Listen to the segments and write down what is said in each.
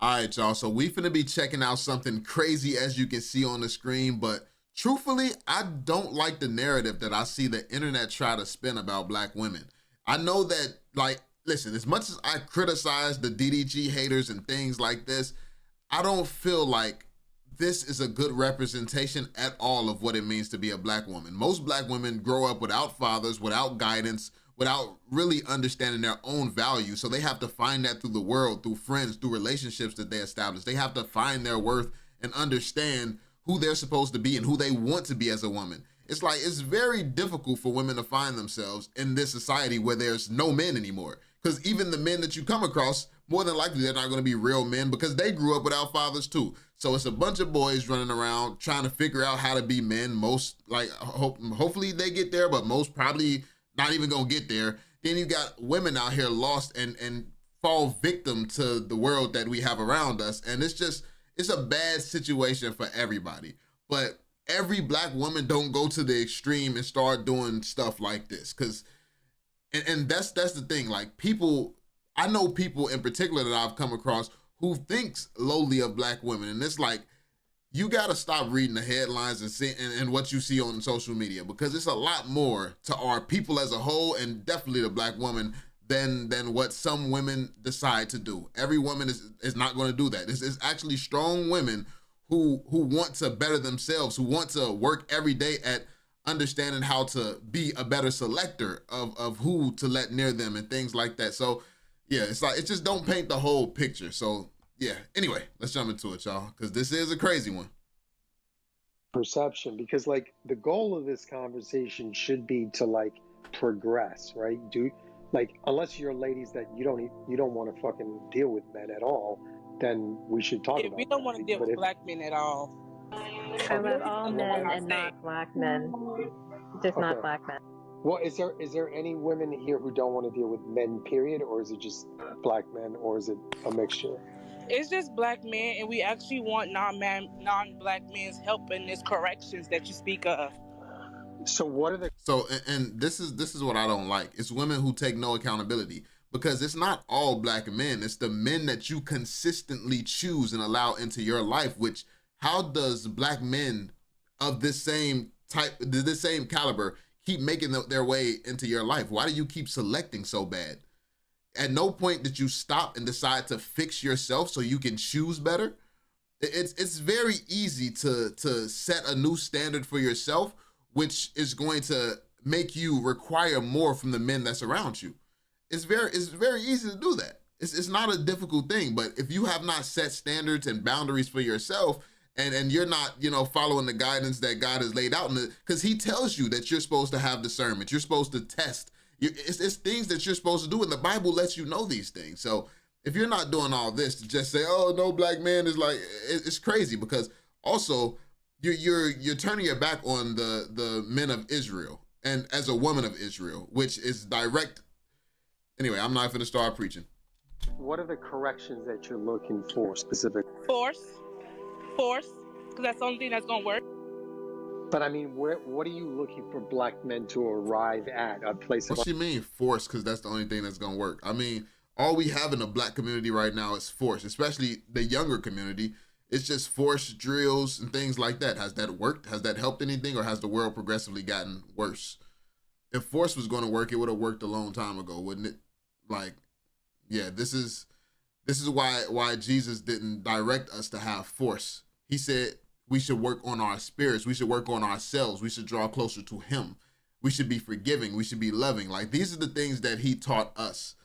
All right, y'all. So we finna be checking out something crazy as you can see on the screen, but truthfully, I don't like the narrative that I see the internet try to spin about black women. I know that, like, listen, as much as I criticize the DDG haters and things like this, I don't feel like this is a good representation at all of what it means to be a black woman. Most black women grow up without fathers, without guidance, without really understanding their own value. So they have to find that through the world, through friends, through relationships that they establish. They have to find their worth and understand who they're supposed to be and who they want to be as a woman. It's like, it's very difficult for women to find themselves in this society where there's no men anymore. Because even the men that you come across, more than likely they're not going to be real men because they grew up without fathers too. So it's a bunch of boys running around trying to figure out how to be men. Most, like, hopefully they get there, but most probably not even gonna get there. Then you got women out here lost and fall victim to the world that we have around us. And it's a bad situation for everybody. But every black woman don't go to the extreme and start doing stuff like this. And that's the thing. Like, I know people in particular that I've come across who thinks lowly of black women. And it's like, you got to stop reading the headlines and what you see on social media, because it's a lot more to our people as a whole, and definitely the black woman, than what some women decide to do. Every woman is not going to do that. It's actually strong women who want to better themselves, who want to work every day at understanding how to be a better selector of who to let near them and things like that. So yeah, it's like, it just don't paint the whole picture. So yeah, anyway, let's jump into it, y'all, because this is a crazy one. Perception, because like the goal of this conversation should be to like progress, right? Unless you're ladies that you don't want to fucking deal with men at all, then we should talk about we don't want to deal with black men at all. I love all men and not black men. Just not black men. Well, is there any women here who don't want to deal with men, period, or is it just black men, or is it a mixture? It's just black men, and we actually want non-black men's help in these corrections that you speak of. So what are the... And this is what I don't like. It's women who take no accountability, because it's not all black men. It's the men that you consistently choose and allow into your life, which, how does black men of this same type, this same caliber, keep making their way into your life? Why do you keep selecting so bad? At no point did you stop and decide to fix yourself so you can choose better. It's very easy to set a new standard for yourself, which is going to make you require more from the men that's around you. It's very easy to do that. It's not a difficult thing, but if you have not set standards and boundaries for yourself, and you're not, following the guidance that God has laid out, because he tells you that you're supposed to have discernment, you're supposed to test, it's things that you're supposed to do, and the Bible lets you know these things. So if you're not doing all this to just say, oh, no black man, is like, it's crazy, because also you're turning your back on the men of Israel, and as a woman of Israel, which is direct. Anyway, I'm not going to start preaching. What are the corrections that you're looking for specifically? Force, because that's the only thing that's going to work. But I mean, what are you looking for black men to arrive at? A place of... What you mean force? Because that's the only thing that's going to work. I mean, all we have in the black community right now is force, especially the younger community. It's just force drills and things like that. Has that worked? Has that helped anything? Or has the world progressively gotten worse? If force was going to work, it would have worked a long time ago, wouldn't it? Like, yeah, this is why Jesus didn't direct us to have force. He said we should work on our spirits. We should work on ourselves. We should draw closer to him. We should be forgiving. We should be loving. Like, these are the things that he taught us.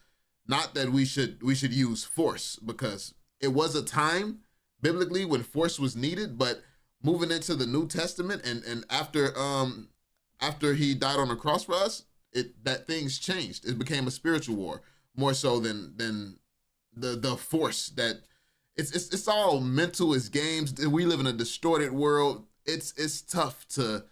Not that we should use force, because it was a time biblically when force was needed, but moving into the New Testament and after he died on the cross for us, that things changed. It became a spiritual war more so than the force that it's all mental. It's games. We live in a distorted world. It's tough to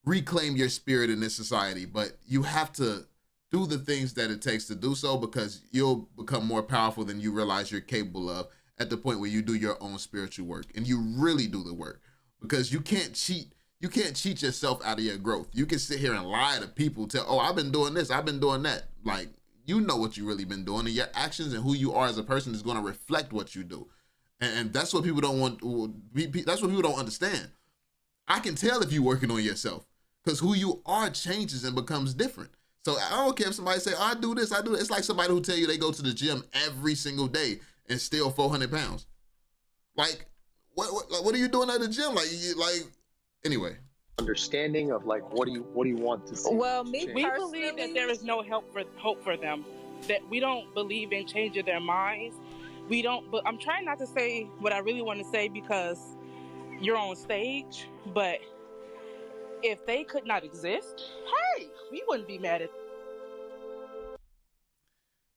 reclaim your spirit in this society, but you have to do the things that it takes to do so, because you'll become more powerful than you realize you're capable of at the point where you do your own spiritual work and you really do the work, because you can't cheat yourself out of your growth. You can sit here and lie to people, tell, oh, I've been doing this, I've been doing that. Like, you know what you really been doing, and your actions and who you are as a person is going to reflect what you do. And that's what people don't want. That's what people don't understand. I can tell if you're working on yourself because who you are changes and becomes different. So I don't care if somebody say, oh, I do this, I do it. It's like somebody who tell you they go to the gym every single day and still 400 pounds. Like, what are you doing at the gym? Anyway. Understanding of like, what do you want to see? Well, me change? We believe that there is no hope for them. That we don't believe in changing their minds. We don't. But I'm trying not to say what I really want to say because you're on stage. But if they could not exist, hey, we wouldn't be mad at.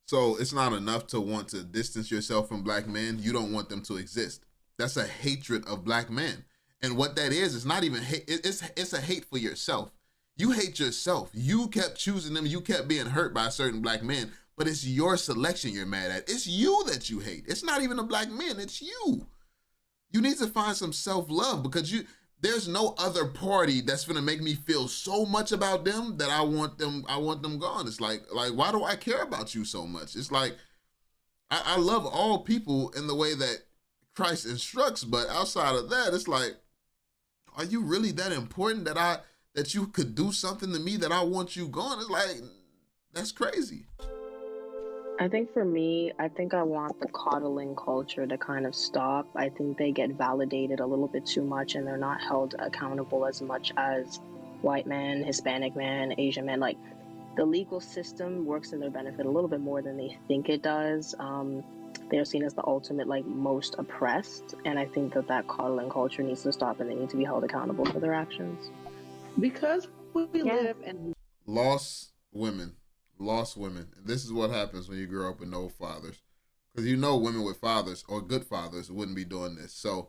So it's not enough to want to distance yourself from black men. You don't want them to exist. That's a hatred of black men. And what that is not even hate. It's a hate for yourself. You hate yourself. You kept choosing them. You kept being hurt by certain black men, but it's your selection you're mad at. It's you that you hate. It's not even the black men. It's you. You need to find some self-love because there's no other party that's gonna make me feel so much about them that I want them gone. It's like why do I care about you so much? It's like I love all people in the way that Christ instructs, but outside of that, it's like, are you really that important that you could do something to me that I want you gone? It's like, that's crazy. I think for me, I think I want the coddling culture to kind of stop. I think they get validated a little bit too much and they're not held accountable as much as white men, Hispanic men, Asian men. Like, the legal system works in their benefit a little bit more than they think it does. They're seen as the ultimate, like, most oppressed. And I think that coddling culture needs to stop and they need to be held accountable for their actions. Because we live in lost women. And this is what happens when you grow up with no fathers. Because women with fathers or good fathers wouldn't be doing this. So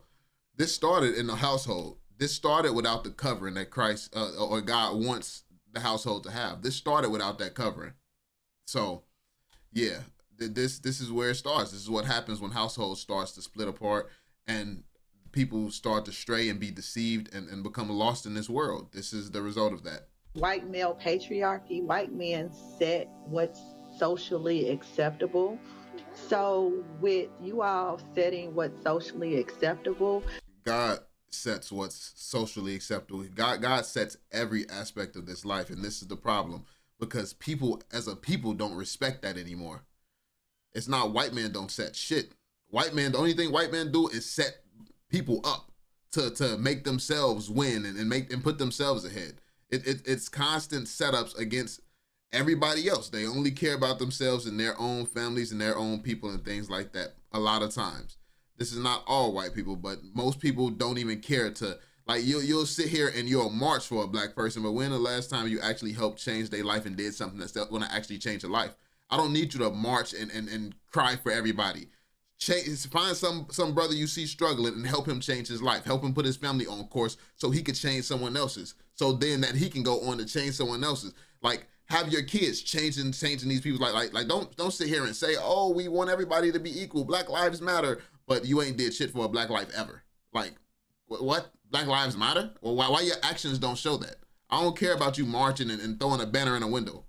this started in the household. This started without the covering that Christ or God wants the household to have. This started without that covering. So, yeah, this is where it starts. This is what happens when households starts to split apart and people start to stray and be deceived and become lost in this world. This is the result of that. white male patriarchy. White men set what's socially acceptable. So with you all setting what's socially acceptable, God sets what's socially acceptable. God sets every aspect of this life, and this is the problem because people as a people don't respect that anymore. It's not white men don't set shit. The only thing white men do is set people up to make themselves win and put themselves ahead. It's constant setups against everybody else. They only care about themselves and their own families and their own people and things like that a lot of times. This is not all white people, but most people don't even care to, like, you'll sit here and you'll march for a black person, but when the last time you actually helped change their life and did something that's going to actually change a life? I don't need you to march and cry for everybody. Find some brother you see struggling and help him change his life. Help him put his family on course so he could change someone else's. So then that he can go on to change someone else's. Like, have your kids changing these people's life. Like don't sit here and say, oh, we want everybody to be equal. Black lives matter, but you ain't did shit for a black life ever. Like, what? Black lives matter? Well, why your actions don't show that? I don't care about you marching and throwing a banner in a window.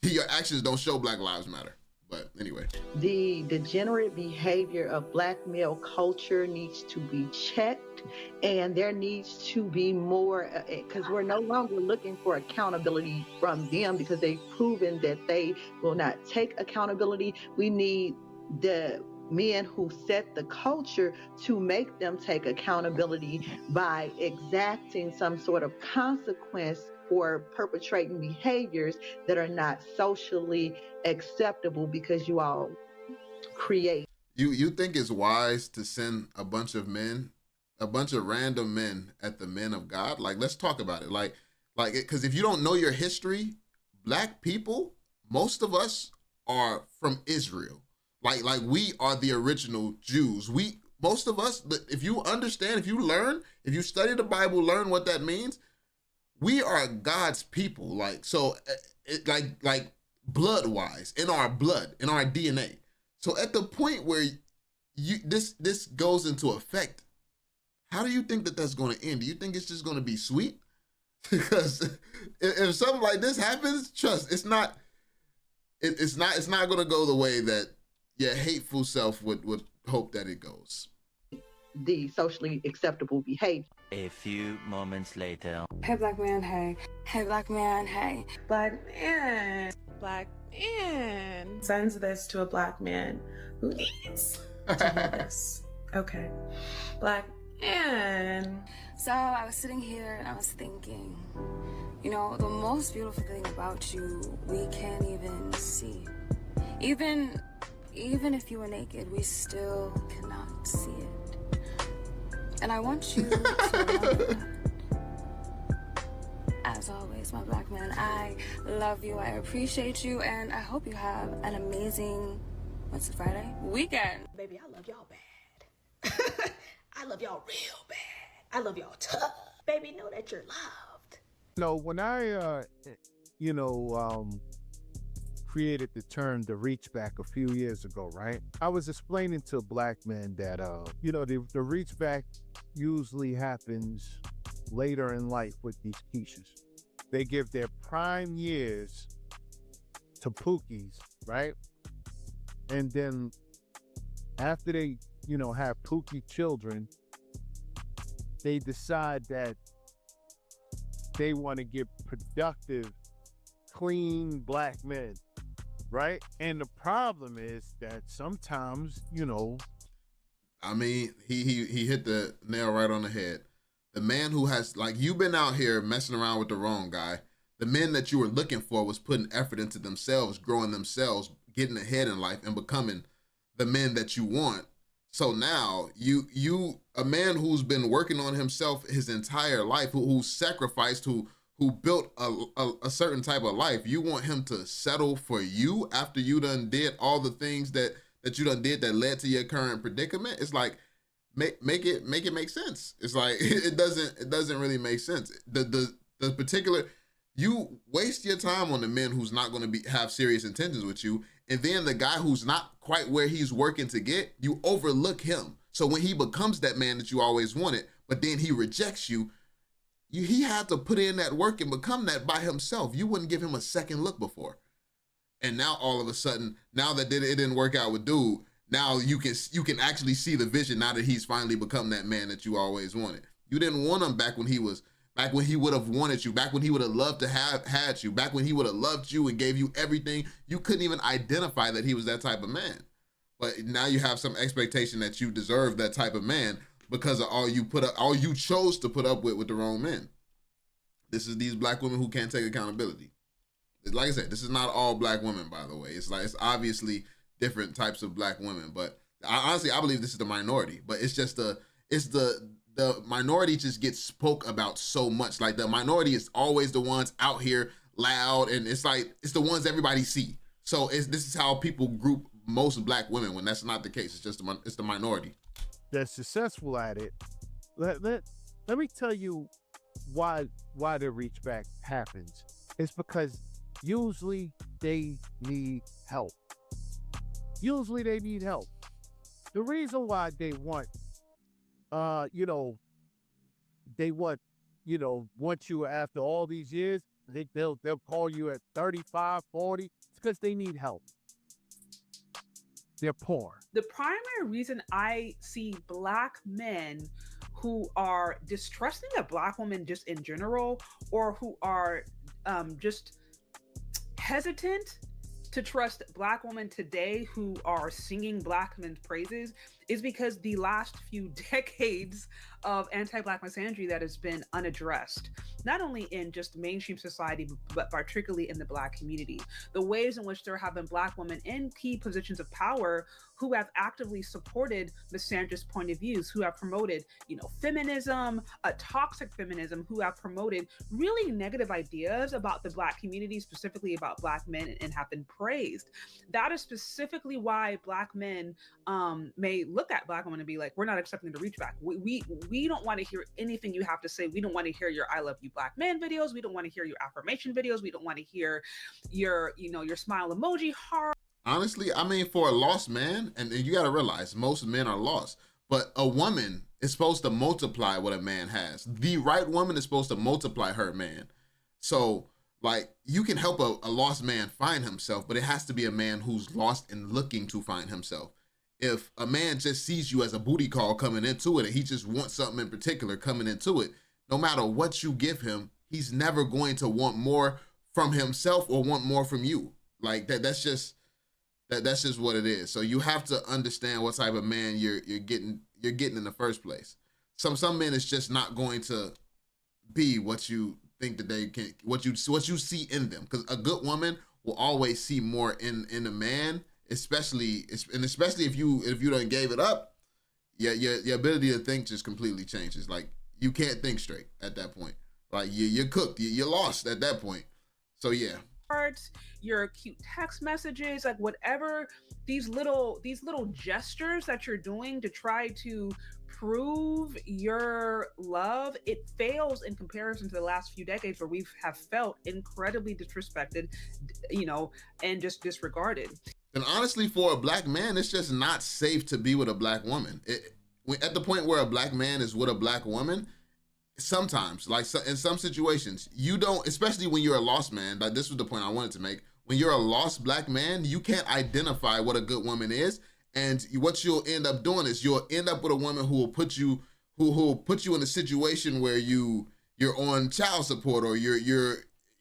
Your actions don't show Black lives matter. But anyway. the degenerate behavior of black male culture needs to be checked, and there needs to be more, because we're no longer looking for accountability from them because they've proven that they will not take accountability. We need the men who set the culture to make them take accountability by exacting some sort of consequence for perpetrating behaviors that are not socially acceptable because you all create. You think it's wise to send a bunch of random men at the men of God? Like, let's talk about it. Like, because if you don't know your history, black people, most of us are from Israel. Like we are the original Jews. Most of us, if you understand, if you learn, if you study the Bible, learn what that means, we are God's people. Like, so like blood wise, in our blood, in our DNA. So at the point where this goes into effect, how do you think that's going to end? Do you think it's just going to be sweet? Because if something like this happens, trust, it's not going to go the way that your hateful self would hope that it goes. the socially acceptable behavior. A few moments later. Hey, black man, hey. Hey, black man, hey. Black man. Black man Sends this to a black man who needs to hear this. Okay. Black man. So I was sitting here and I was thinking, you know, the most beautiful thing about you, we can't even see. Even if you were naked, we still cannot see it. And I want you to remember that. As always, my black man, I love you, I appreciate you, and I hope you have an amazing, what's it, Friday? Weekend. Baby, I love y'all bad. I love y'all real bad. I love y'all tough. Baby, know that you're loved. No, when I, created the term the reach back a few years ago, right? I was explaining to black men that, the reach back usually happens later in life with these Keishas. They give their prime years to Pookies, right? And then after they, have Pookie children, they decide that they want to get productive, clean black men, right? And the problem is that sometimes, I mean, he hit the nail right on the head. The man who has, like, you've been out here messing around with the wrong guy. The men that you were looking for was putting effort into themselves, growing themselves, getting ahead in life, and becoming the men that you want. So now a man who's been working on himself his entire life, who sacrificed, who built a certain type of life, you want him to settle for you after you done did all the things that you done did that led to your current predicament? It's like, make it make sense. It's like it doesn't really make sense. The particular, you waste your time on the men who's not going to have serious intentions with you, and then the guy who's not quite where he's working to get, you overlook him. So when he becomes that man that you always wanted, but then he rejects you, he had to put in that work and become that by himself. You wouldn't give him a second look before. And now all of a sudden, now that it didn't work out with dude, now you can actually see the vision now that he's finally become that man that you always wanted. You didn't want him back when he would have wanted you, back when he would have loved to have had you, back when he would have loved you and gave you everything. You couldn't even identify that he was that type of man. But now you have some expectation that you deserve that type of man because of all you chose to put up with the wrong men. This is these black women who can't take accountability. Like I said, this is not all black women, by the way. It's obviously different types of black women, but honestly, I believe this is the minority. But it's just the minority just gets spoke about so much. Like, the minority is always the ones out here loud, and it's the ones everybody see. So this is how people group most black women when that's not the case. It's just it's the minority that's successful at it. Let me tell you why the reach back happens. It's because usually they need help. The reason why they want, want you after all these years, they'll call you at 35, 40. It's because they need help. They're poor. The primary reason I see black men who are distrusting of black women just in general, or who are just hesitant to trust black women today who are singing black men's praises, is because the last few decades of anti-black misandry that has been unaddressed, not only in just mainstream society, but particularly in the black community. The ways in which there have been black women in key positions of power who have actively supported misandrist point of views, who have promoted, feminism, a toxic feminism, who have promoted really negative ideas about the black community, specifically about black men, and have been praised. That is specifically why black men may look at black women and be like, we're not accepting the reach back. We don't want to hear anything you have to say. We don't want to hear your I love you black man videos. We don't want to hear your affirmation videos. We don't want to hear your smile emoji heart. Honestly, I mean, for a lost man, and you got to realize most men are lost, but a woman is supposed to multiply what a man has. The right woman is supposed to multiply her man. So, like, you can help a lost man find himself, but it has to be a man who's lost and looking to find himself. if a man just sees you as a booty call coming into it and he just wants something in particular coming into it, no matter what you give him, he's never going to want more from himself or want more from you. Like that's just what it is. So you have to understand what type of man you're getting in the first place. Some men is just not going to be what you think that they can, what you see in them, because a good woman will always see more in a man, especially if you don't gave it up. Your ability to think just completely changes. Like you can't think straight at that point. Like you're cooked. You're lost at that point. So yeah. Your cute text messages, like whatever, these little gestures that you're doing to try to prove your love, it fails in comparison to the last few decades where we have felt incredibly disrespected, and just disregarded. And honestly, for a black man, it's just not safe to be with a black woman. At the point where a black man is with a black woman, sometimes, like in some situations, you don't, especially when you're a lost man, like this was the point I wanted to make. When you're a lost black man, you can't identify what a good woman is. And what you'll end up doing is you'll end up with a woman who will put you in a situation where you're on child support, or you're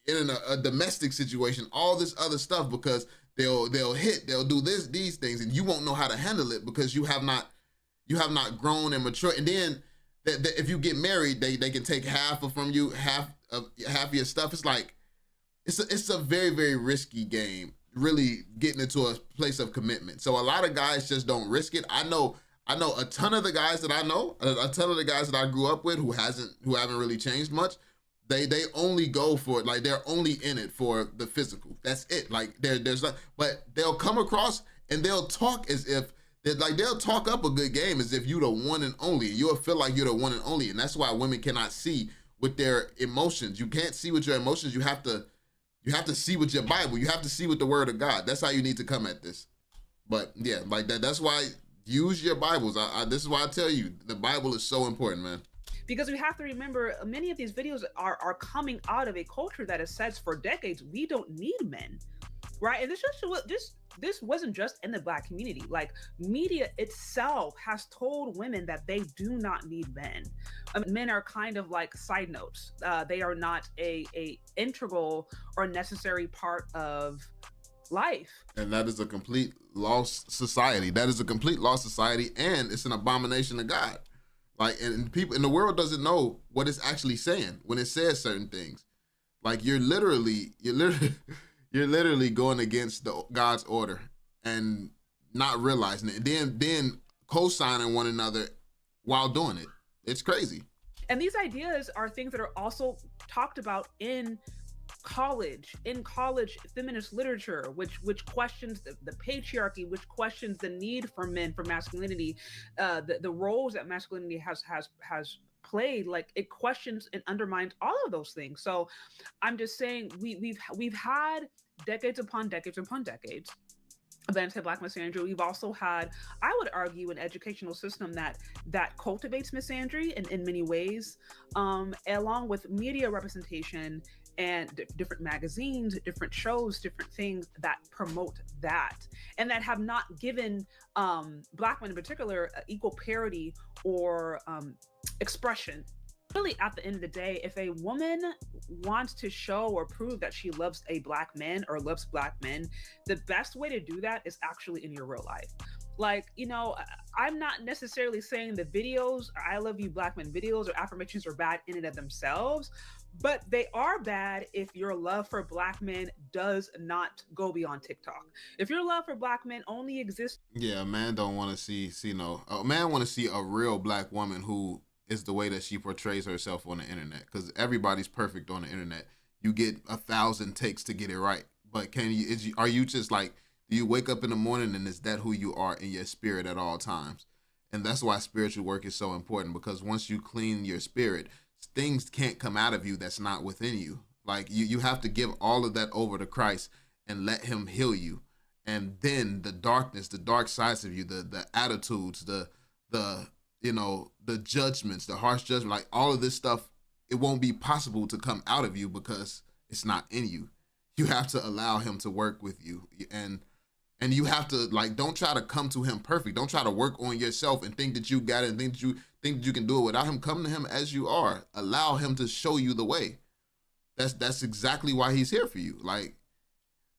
in a domestic situation, all this other stuff, because they'll do these things, and you won't know how to handle it because you have not grown and matured. And then if you get married, they can take half of your stuff. It's like it's a very, very risky game, really getting into a place of commitment. So a lot of guys just don't risk it. I know a ton of the guys that I know, a ton of the guys that I grew up with who haven't really changed much. They only go for it, like they're only in it for the physical. That's it. Like there's not, but they'll come across and they'll talk as if they'll talk up a good game as if you're the one and only. You'll feel like you're the one and only, and that's why women cannot see with their emotions. You can't see with your emotions. You have to see with your Bible. You have to see with the Word of God. That's how you need to come at this. But yeah, like that. That's why use your Bibles. This is why I tell you the Bible is so important, man. Because we have to remember, many of these videos are coming out of a culture that has said for decades, we don't need men, right? And this wasn't just in the Black community. Like media itself has told women that they do not need men. Men are kind of like side notes. They are not a integral or necessary part of life. And that is a complete lost society. That is a complete lost society, and it's an abomination to God. Like, and people in the world doesn't know what it's actually saying when it says certain things. Like you're literally going against God's order and not realizing it, and then co-signing one another while doing it. It's crazy. And these ideas are things that are also talked about in college feminist literature, which questions the patriarchy, which questions the need for men, for masculinity, the roles that masculinity has played. Like it questions and undermines all of those things. So I'm just saying we've had decades upon decades of anti-Black misandry. We've also had, I would argue, an educational system that cultivates misandry in many ways, along with media representation and different magazines, different shows, different things that promote that, and that have not given Black men in particular equal parity or expression. Really, at the end of the day, if a woman wants to show or prove that she loves a Black man or loves Black men, the best way to do that is actually in your real life. Like, I'm not necessarily saying the videos, I love you Black men videos or affirmations are bad in and of themselves, but they are bad if your love for Black men does not go beyond TikTok. If your love for Black men only exists. Yeah, a man don't want to see a man want to see a real Black woman who is the way that she portrays herself on the internet, because everybody's perfect on the internet. You get 1,000 takes to get it right. But are you just like, do you wake up in the morning and is that who you are in your spirit at all times? And that's why spiritual work is so important, because once you clean your spirit, things can't come out of you that's not within you. Like you have to give all of that over to Christ and let him heal you. And then the darkness, the dark sides of you, the attitudes, the judgments, the harsh judgment, like all of this stuff, it won't be possible to come out of you because it's not in you. You have to allow him to work with you. And And you have to, like, don't try to come to him perfect. Don't try to work on yourself and think that you got it and think that you can do it without him. Come to him as you are. Allow him to show you the way. That's exactly why he's here for you. Like,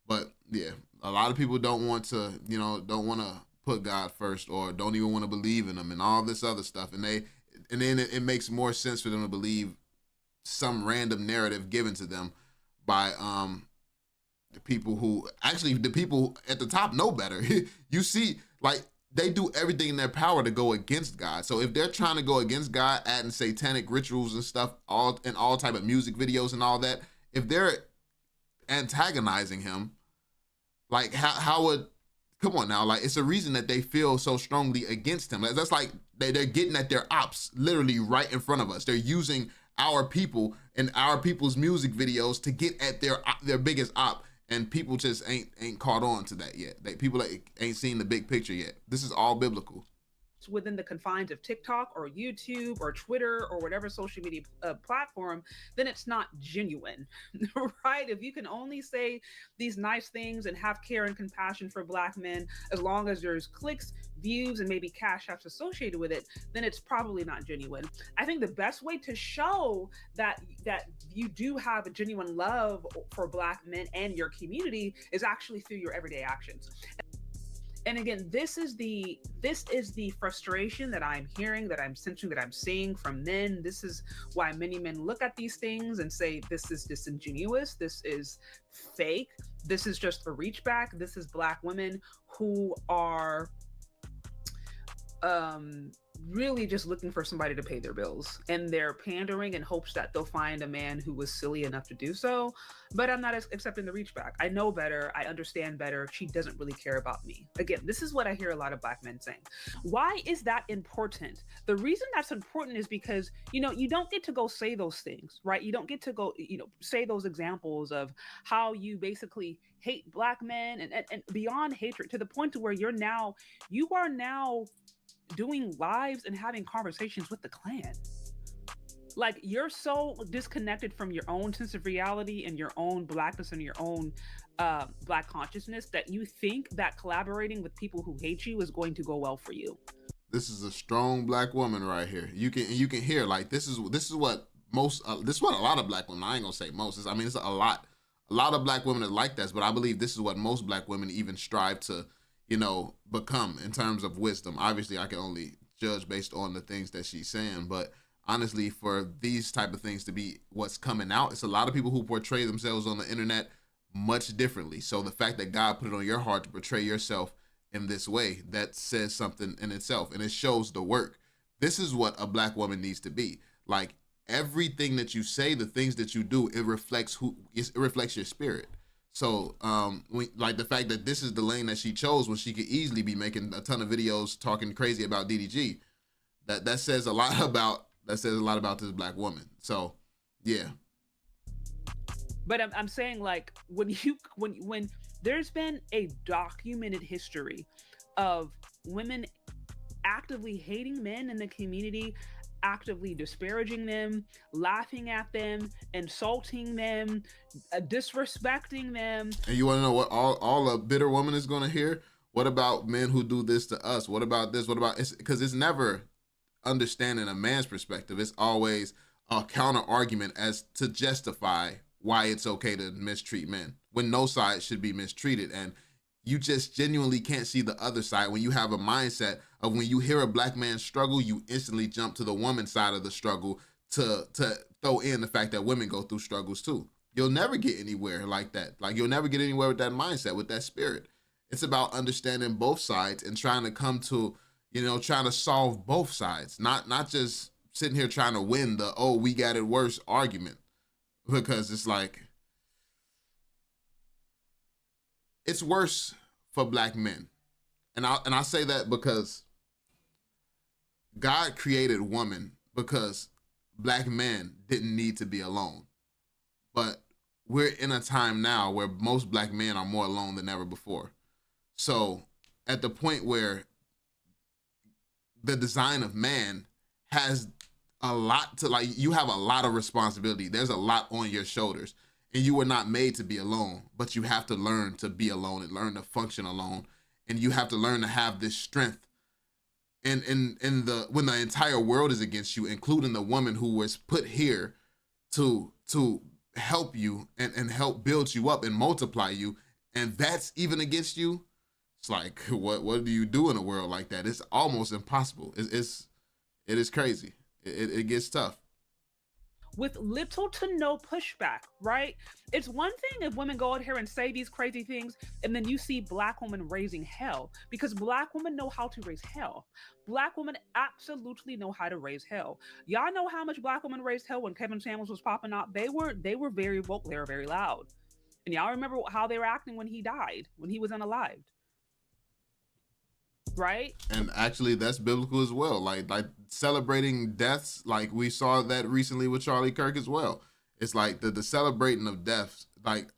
but yeah, a lot of people don't want to, don't want to put God first, or don't even want to believe in him and all this other stuff. And then it makes more sense for them to believe some random narrative given to them by the people at the top know better. You see, like, they do everything in their power to go against God. So if they're trying to go against God, adding satanic rituals and stuff, all type of music videos and all that, if they're antagonizing him, like, how would, come on now, like, it's a reason that they feel so strongly against him. That's like they're getting at their ops literally right in front of us. They're using our people and our people's music videos to get at their biggest op. And people just ain't caught on to that yet. People ain't seen the big picture yet. This is all biblical. Within the confines of TikTok or YouTube or Twitter or whatever social media platform, then it's not genuine, right? If you can only say these nice things and have care and compassion for Black men, as long as there's clicks, views, and maybe cash apps associated with it, then it's probably not genuine. I think the best way to show that you do have a genuine love for Black men and your community is actually through your everyday actions. And again, this is the frustration that I'm hearing, that I'm sensing, that I'm seeing from men. This is why many men look at these things and say, this is disingenuous, this is fake, this is just a reach back. This is Black women who are really just looking for somebody to pay their bills, and they're pandering in hopes that they'll find a man who was silly enough to do so. But I'm not accepting the reach back. I know better. I understand better. She doesn't really care about me. Again, this is what I hear a lot of Black men saying. Why is that important? The reason that's important is because, you don't get to go say those things, right? You don't get to go, say those examples of how you basically hate Black men and beyond hatred, to the point to where you are now doing lives and having conversations with the Klan. Like, you're so disconnected from your own sense of reality and your own Blackness and your own Black consciousness that you think that collaborating with people who hate you is going to go well for you. This is a strong Black woman right here. You can hear, like, this is what most this is what a lot of Black women, I ain't gonna say most, it's a lot of Black women are like this, but I believe this is what most Black women even strive to become in terms of wisdom. Obviously, I can only judge based on the things that she's saying, but honestly, for these type of things to be what's coming out, it's a lot of people who portray themselves on the internet much differently. So the fact that God put it on your heart to portray yourself in this way, that says something in itself, and it shows the work. This is what a Black woman needs to be. Like, everything that you say, the things that you do, it reflects your spirit. So, like, the fact that this is the lane that she chose when she could easily be making a ton of videos talking crazy about DDG, that says a lot about this Black woman. So, yeah. But I'm saying, like, when there's been a documented history of women actively hating men in the community, actively disparaging them, laughing at them, insulting them, disrespecting them. And you want to know what all a bitter woman is going to hear? What about men who do this to us? What about this? What about, because it's never understanding a man's perspective. It's always a counter argument as to justify why it's okay to mistreat men when no side should be mistreated. And you just genuinely can't see the other side when you have a mindset of, when you hear a Black man struggle, you instantly jump to the woman's side of the struggle to throw in the fact that women go through struggles too. You'll never get anywhere like that. Like, you'll never get anywhere with that mindset, with that spirit. It's about understanding both sides and trying to come to, trying to solve both sides, not just sitting here trying to win the, oh, we got it worse argument, because it's like, it's worse for Black men. And I say that because God created woman because Black men didn't need to be alone. But we're in a time now where most Black men are more alone than ever before. So at the point where the design of man has a lot to, like, you have a lot of responsibility. There's a lot on your shoulders. and you were not made to be alone, but you have to learn to be alone and learn to function alone. And you have to learn to have this strength in the when the entire world is against you, including the woman who was put here to help you and help build you up and multiply you, and that's even against you. It's like, what do you do in a world like that? It's almost impossible. It is crazy. It gets tough. With little to no pushback, right? It's one thing if women go out here and say these crazy things, and then you see Black women raising hell, because Black women know how to raise hell. Black women absolutely know how to raise hell. Y'all know how much Black women raised hell when Kevin Samuels was popping up. They were very vocal, they were very loud. And y'all remember how they were acting when he died, when he was unalived. Right? And actually that's biblical as well. Like celebrating deaths, like we saw that recently with Charlie Kirk as well. It's like the celebrating of deaths, like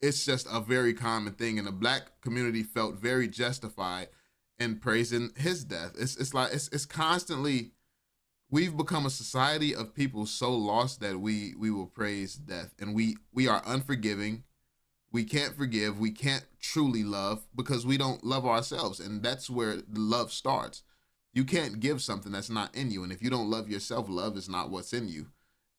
it's just a very common thing, and the Black community felt very justified in praising his death. It's like it's constantly, we've become a society of people so lost that we will praise death, and we are unforgiving. We can't forgive. We can't truly love because we don't love ourselves. And that's where the love starts. You can't give something that's not in you. And if you don't love yourself, love is not what's in you.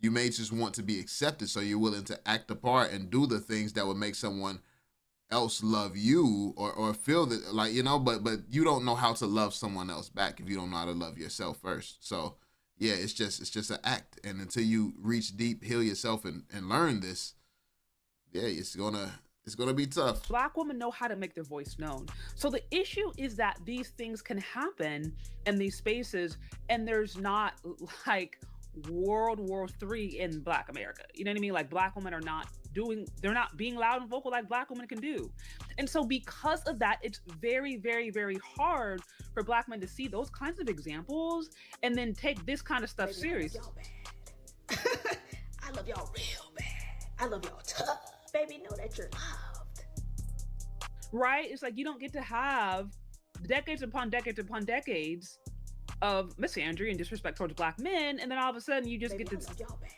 You may just want to be accepted, so you're willing to act a part and do the things that would make someone else love you or feel that, like, you know, but you don't know how to love someone else back if you don't know how to love yourself first. So yeah, it's just an act. And until you reach deep, heal yourself and learn this, yeah, it's gonna be tough. Black women know how to make their voice known. So the issue is that these things can happen in these spaces, and there's not like World War III in Black America. You know what I mean? Like Black women are not they're not being loud and vocal like Black women can do. And so because of that, it's very, very, very hard for Black men to see those kinds of examples and then take this kind of stuff serious. I love y'all real bad. I love y'all tough. Baby, know that you're loved. Right? It's like you don't get to have decades upon decades upon decades of misandry and disrespect towards Black men, and then all of a sudden you just Baby, get to... I love y'all bad.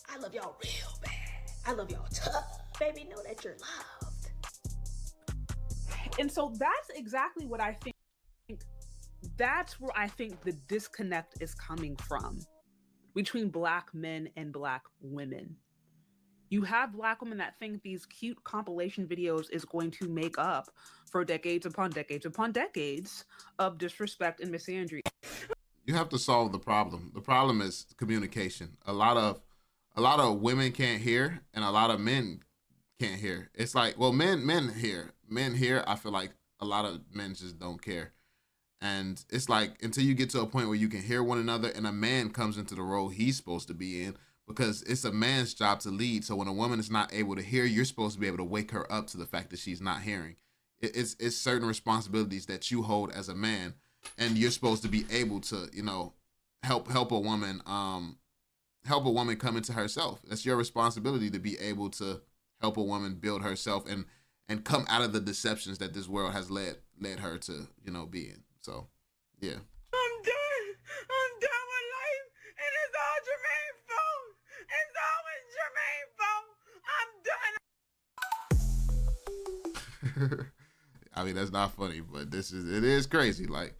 I love y'all real bad. I love y'all tough. Baby, know that you're loved. And so that's exactly what I think. That's where I think the disconnect is coming from between Black men and Black women. You have Black women that think these cute compilation videos is going to make up for decades upon decades upon decades of disrespect and misandry. You have to solve the problem. The problem is communication. A lot of women can't hear, and a lot of men can't hear. It's like, well, men hear. I feel like a lot of men just don't care. And it's like, until you get to a point where you can hear one another and a man comes into the role he's supposed to be in, because it's a man's job to lead. So when a woman is not able to hear, you're supposed to be able to wake her up to the fact that she's not hearing. It's certain responsibilities that you hold as a man, and you're supposed to be able to, you know, help a woman come into herself. That's your responsibility, to be able to help a woman build herself and come out of the deceptions that this world has led her to, you know, be in. So yeah. I'm done with life, and it's all Jermaine's fault. It's always Jermaine's fault. I'm done. I mean, that's not funny, but it is crazy. Like,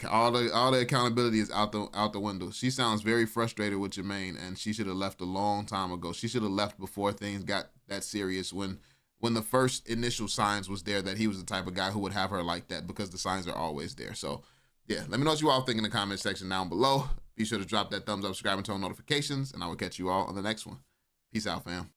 all the accountability is out the window. She sounds very frustrated with Jermaine, and she should have left a long time ago. She should have left before things got that serious, when the first initial signs was there that he was the type of guy who would have her like that, because the signs are always there. So yeah, let me know what you all think in the comment section down below. Be sure to drop that thumbs up, subscribe, and turn on notifications, and I will catch you all on the next one. Peace out, fam.